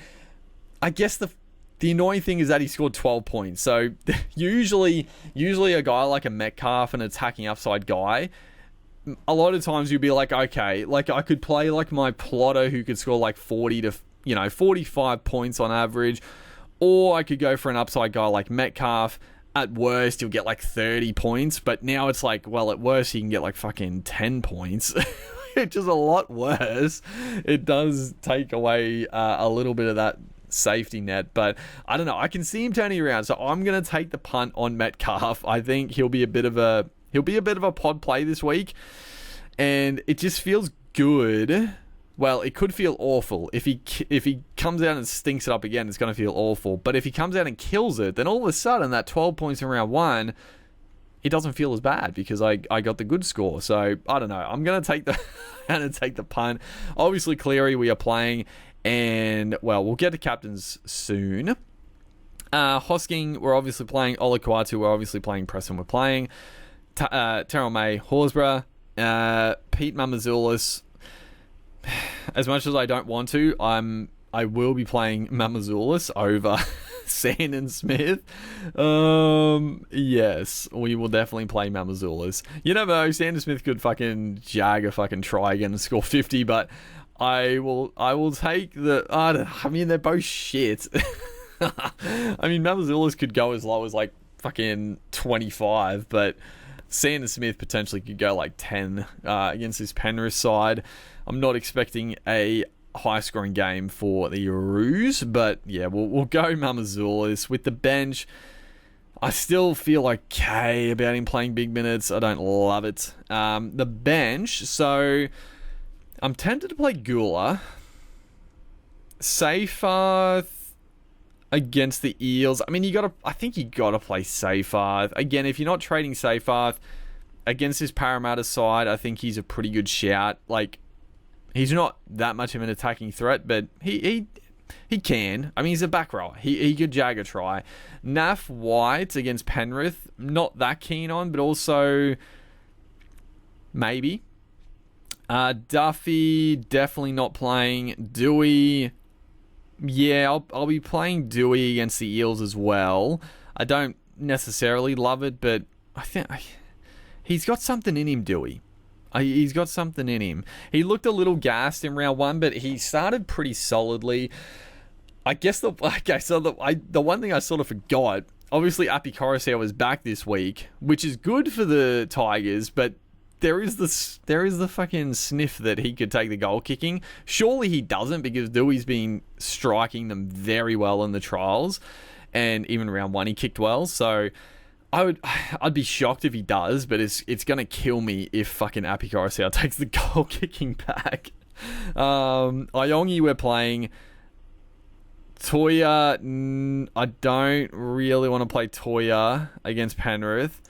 guess the annoying thing is that he scored 12 points. So usually a guy like a Metcalf, an attacking upside guy, a lot of times you'd be like, okay, like I could play like my plotter who could score like 40 to 45 points on average, or I could go for an upside guy like Metcalf. At worst, you'll get like 30 points, but now it's like, well, at worst, you can get like fucking 10 points, which is a lot worse. It does take away a little bit of that safety net, but I don't know. I can see him turning around, so I'm going to take the punt on Metcalf. I think he'll be a bit of a pod play this week, and it just feels good. Well, it could feel awful. If he comes out and stinks it up again, it's going to feel awful. But if he comes out and kills it, then all of a sudden, that 12 points in round 1, it doesn't feel as bad because I got the good score. So, I don't know. I'm going to take the punt. Obviously, Cleary, we are playing, and, well, we'll get to captains soon. Hosking, we're obviously playing. Olakuatu, we're obviously playing. Preston, we're playing. Terrell May, Horsburgh. Pete Mamazoulis. As much as I don't want to, I will be playing Mamazoulis over Sandon Smith. Yes, we will definitely play Mamazoulis. You never know, Sandon Smith could fucking jag a fucking try again and score 50, but I will take the... I mean, they're both shit. I mean, Mamazoulis could go as low as like fucking 25, but Sandon Smith potentially could go like 10 against this Penrith side. I'm not expecting a high-scoring game for the Roos, but yeah, we'll go Mamazoulis. With the bench, I still feel okay about him playing big minutes. I don't love it. The bench, so I'm tempted to play Gula. Seyfarth against the Eels. I mean, I think you gotta play Seyfarth. Again, if you're not trading Seyfarth against this Parramatta side, I think he's a pretty good shout. Like, he's not that much of an attacking threat, but he can. I mean, he's a back rower. He could jag a try. Naf White against Penrith, not that keen on, but also maybe. Duffy, definitely not playing. Dewey, yeah, I'll be playing Dewey against the Eels as well. I don't necessarily love it, but I think he's got something in him, Dewey. He's got something in him. He looked a little gassed in round one, but he started pretty solidly. I guess the one thing I sort of forgot, obviously Api Coruscant was back this week, which is good for the Tigers, but there is the fucking sniff that he could take the goal kicking. Surely he doesn't, because Dewey's been striking them very well in the trials, and even round one he kicked well. So I'd be shocked if he does, but it's gonna kill me if fucking Api Coruscant takes the goal kicking back. Iongi, we're playing. Toya, I don't really want to play Toya against Penrith.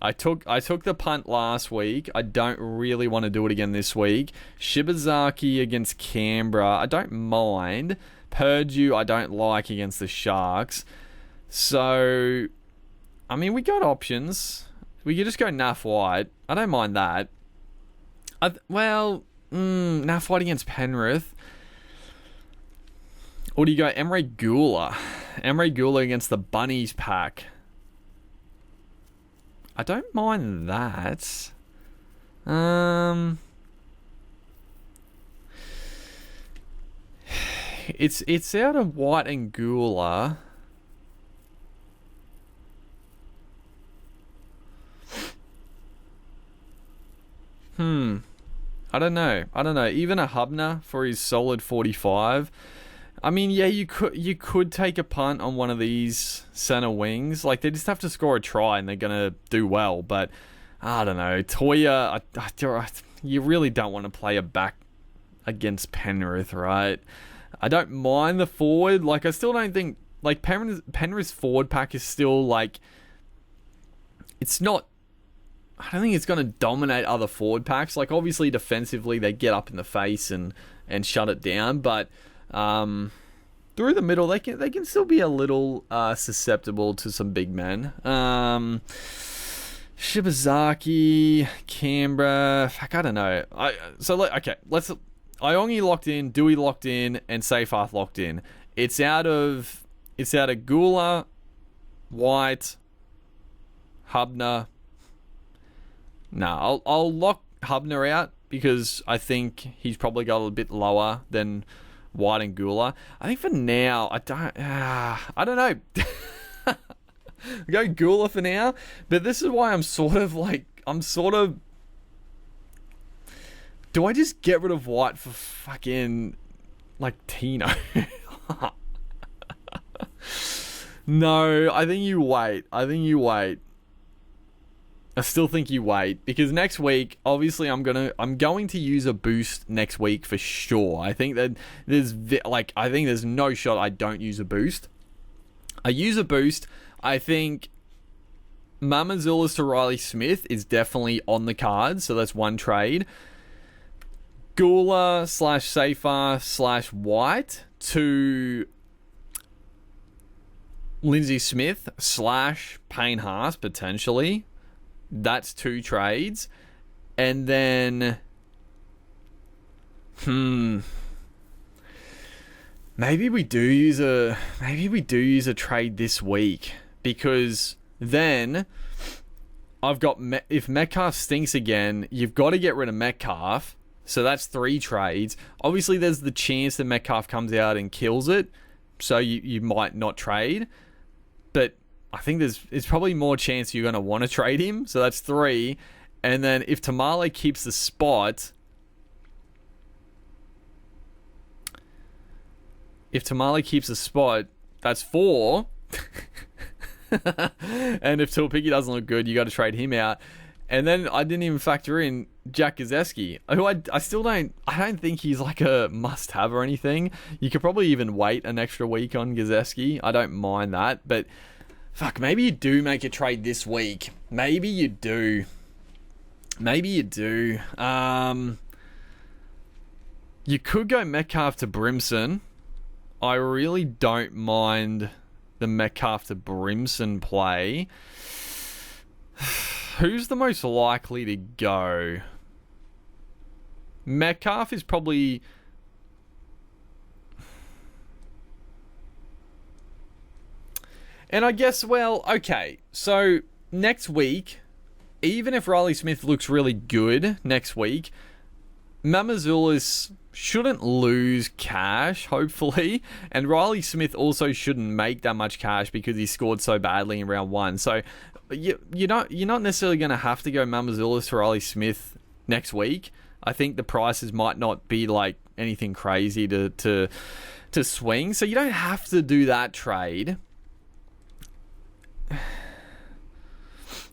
I took the punt last week. I don't really want to do it again this week. Shibazaki against Canberra, I don't mind. Purdue, I don't like against the Sharks. So, I mean, we got options. We could just go Naf White. I don't mind that. Naf White against Penrith. Or do you go Emre Gula? Emre Gula against the Bunnies pack. I don't mind that. It's out of White and Gula. I don't know. Even a Hubner for his solid 45. I mean, yeah, you could take a punt on one of these center wings. Like, they just have to score a try and they're gonna do well. But I don't know, Toya. You really don't want to play a back against Penrith, right? I don't mind the forward. Like, I still don't think like Penrith's forward pack is still like, it's not. I don't think it's going to dominate other forward packs. Like, obviously defensively they get up in the face and shut it down, but through the middle they can still be a little susceptible to some big men. Shibazaki, Canberra, fuck, I don't know. Let's Iongi locked in, Dewey locked in, and Seyfarth locked in. It's out of Gula, White, Hubner. Nah, I'll lock Hubner out because I think he's probably got a bit lower than White and Gula. I think for now, I don't know. Go Gula for now, but this is why I'm sort of. Do I just get rid of White for fucking like Tino? No, I think you wait. I still think you wait, because next week, obviously, I'm going to use a boost next week for sure. I think that there's no shot I don't use a boost. I use a boost. I think Mamazoulis to Riley Smith is definitely on the cards, so that's one trade. Gula / Seyfarth / White to... Lindsay Smith / Payne Haas, potentially. That's 2 trades. And then... Maybe we do use a trade this week, because then I've got if Metcalf stinks again, you've got to get rid of Metcalf. So that's 3 trades. Obviously, there's the chance that Metcalf comes out and kills it, so you might not trade. But I think it's probably more chance you're going to want to trade him. So that's 3. And then if Tamale keeps the spot... If Tamale keeps a spot, that's 4. And if Tuapiki doesn't look good, you got to trade him out. And then I didn't even factor in Jack Gazewski, who I still don't... I don't think he's like a must-have or anything. You could probably even wait an extra week on Gazewski. I don't mind that. But, fuck, maybe you do make a trade this week. Maybe you do. You could go Metcalf to Brimson. I really don't mind the Metcalf to Brimson play. Who's the most likely to go? Metcalf is probably... And I guess, well, okay. So, next week, even if Riley Smith looks really good next week, Mamazoulis shouldn't lose cash, hopefully, and Riley Smith also shouldn't make that much cash because he scored so badly in round 1. So you're not necessarily going to have to go Mamazoulis to Riley Smith next week. I think the prices might not be like anything crazy to swing, so you don't have to do that trade.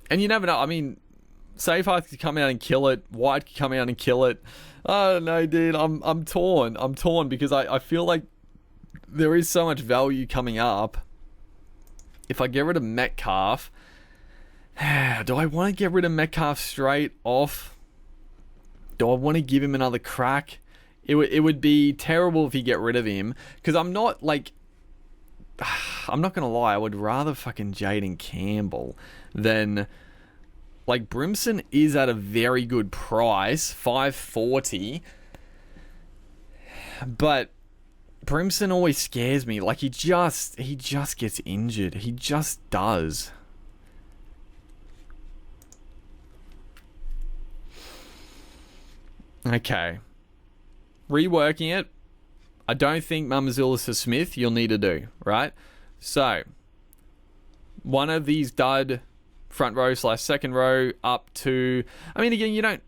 And you never know. I mean, Safehearth could come out and kill it. White could come out and kill it. I don't know, dude. I'm torn. I'm torn because I feel like there is so much value coming up. If I get rid of Metcalf, do I want to get rid of Metcalf straight off? Do I want to give him another crack? It would be terrible if you get rid of him, because I'm not going to lie, I would rather fucking Jaden Campbell than... Like, Brimson is at a very good price, $540. But Brimson always scares me. Like, he just gets injured. He just does. Okay. Reworking it. I don't think Mamazoulis or Smith you'll need to do, right? So, one of these dud... front row / second row up to... I mean, again,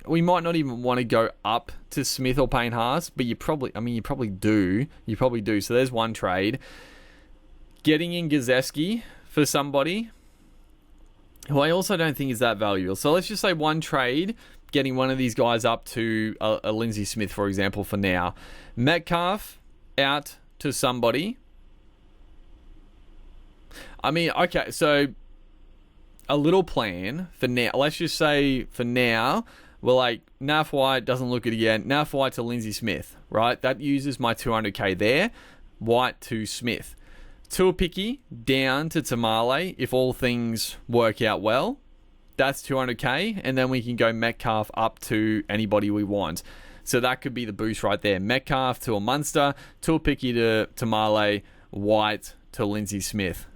we might not even want to go up to Smith or Payne Haas, but you probably do. You probably do. So there's one trade. Getting in Gazewski for somebody who I also don't think is that valuable. So let's just say one trade, getting one of these guys up to a Lindsay Smith, for example, for now. Metcalf out to somebody. I mean, okay, so... a little plan for now. Let's just say for now, we're like, Naf White doesn't look good again. Naf White to Lindsay Smith, right? That uses my 200k there. White to Smith. Tuapiki down to Tamale if all things work out well. That's 200k. And then we can go Metcalf up to anybody we want. So that could be the boost right there. Metcalf to a Munster. Tuapiki to Tamale. White to Lindsay Smith.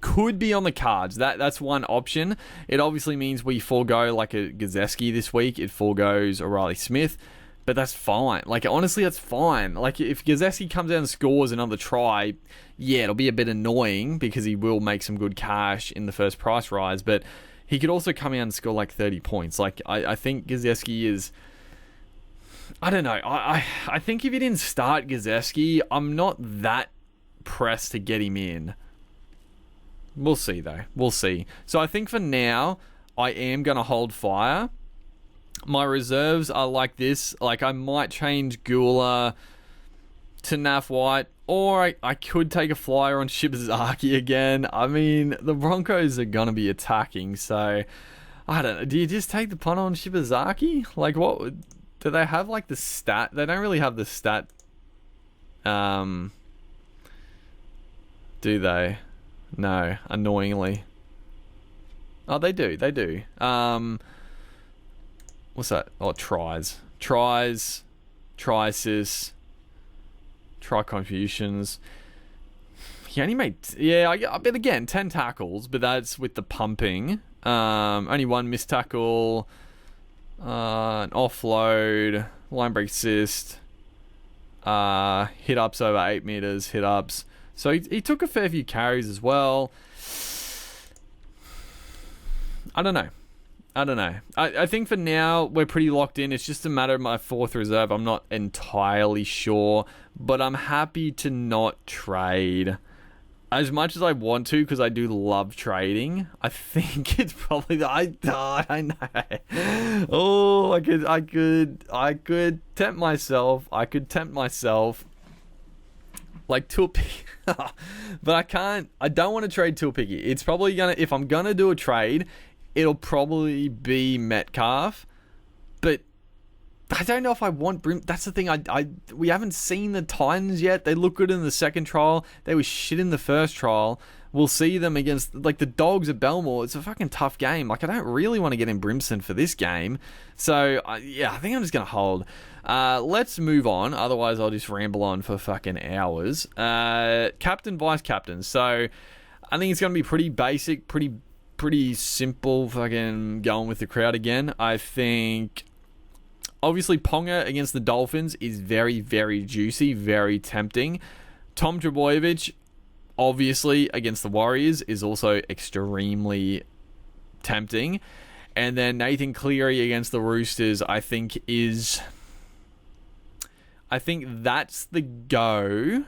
Could be on the cards. That's one option. It obviously means we forego like a Gazewski this week. It foregoes O'Reilly Smith, but that's fine. Like, honestly, that's fine. Like, if Gazewski comes out and scores another try, yeah, it'll be a bit annoying because he will make some good cash in the first price rise, but he could also come out and score like 30 points. Like, I think Gazewski is... I don't know. I think if you didn't start Gazewski, I'm not that pressed to get him in. We'll see, though. We'll see. So I think for now, I am going to hold fire. My reserves are like this. Like, I might change Gula to Naf White, or I could take a flyer on Shibazaki again. I mean, the Broncos are going to be attacking, so... I don't know. Do you just take the punt on Shibazaki? Like, what... Do they have, like, the stat? They don't really have the stat... Do they? No, annoyingly. Oh, they do. What's that? Oh, tries, try-assist, try-contributions. He only made... but again, 10 tackles, but that's with the pumping. Only one missed tackle, an offload, line break assist, hit-ups over 8 meters, hit-ups. So he took a fair few carries as well. I don't know. I think for now, we're pretty locked in. It's just a matter of my fourth reserve. I'm not entirely sure, but I'm happy to not trade as much as I want to, because I do love trading. I think it's probably I know. Oh, I could tempt myself. Like Tuapiki. But I can't. I don't want to trade Tuapiki. It's probably if I'm gonna do a trade, it'll probably be Metcalf. But I don't know if I want Brim. That's the thing. We haven't seen the Titans yet. They look good in the second trial. They were shit in the first trial. We'll see them against the Dogs at Belmore. It's a fucking tough game. I don't really want to get in Brimson for this game. So I think I'm just gonna hold. Let's move on. Otherwise, I'll just ramble on for fucking hours. Captain, vice captain. So I think it's gonna be pretty basic, pretty simple. Fucking going with the crowd again. I think. Obviously, Ponga against the Dolphins is very, very juicy, very tempting. Tom Trbojevic, obviously, against the Warriors is also extremely tempting. And then Nathan Cleary against the Roosters, I think that's the go.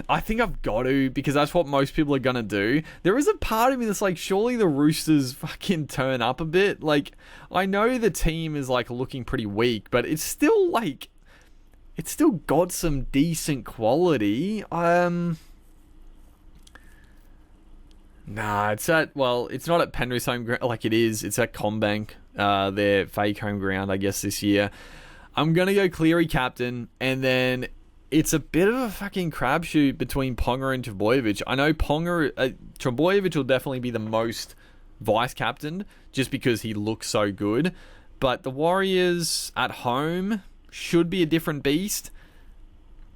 I think I've got to, because that's what most people are going to do. There is a part of me that's like, surely the Roosters fucking turn up a bit. Like, I know the team is looking pretty weak, but it's still it's still got some decent quality. Nah, it's not at Penrith's home ground like it is. It's at Combank, their fake home ground, I guess, this year. I'm going to go Cleary captain, and then it's a bit of a fucking crapshoot between Ponga and Trbojevic. I know Trbojevic will definitely be the most vice-captained just because he looks so good. But the Warriors at home should be a different beast.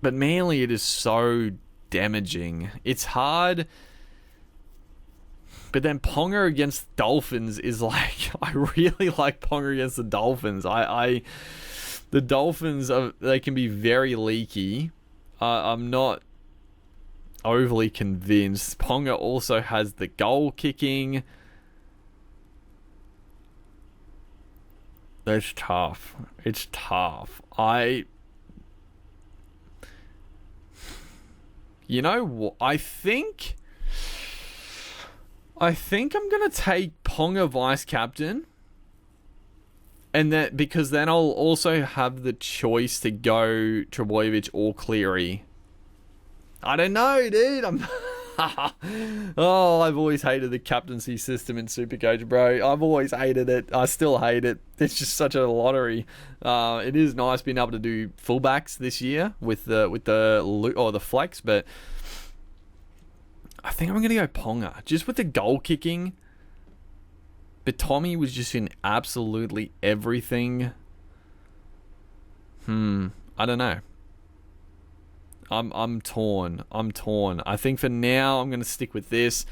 But Manly, it is so damaging. It's hard. But then Ponga against Dolphins is I really like Ponga against the Dolphins. The Dolphins, they can be very leaky. I'm not overly convinced. Ponga also has the goal kicking. It's tough. You know what? I think I'm going to take Ponga vice captain. And that, because then I'll also have the choice to go Trbojevic or Cleary. I don't know, dude. I've always hated the captaincy system in Supercoach, bro. I've always hated it. I still hate it. It's just such a lottery. It is nice being able to do fullbacks this year with the flex, but I think I'm gonna go Ponga just with the goal kicking. But Tommy was just in absolutely everything. I don't know. I'm torn. I think for now I'm going to stick with this,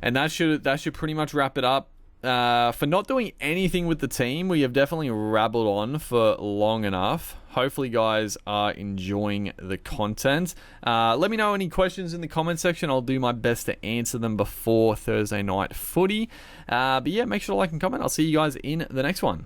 and that should pretty much wrap it up. For not doing anything with the team, we have definitely rabbled on for long enough. Hopefully, guys are enjoying the content. Let me know any questions in the comment section. I'll do my best to answer them before Thursday night footy. But yeah, make sure to like and comment. I'll see you guys in the next one.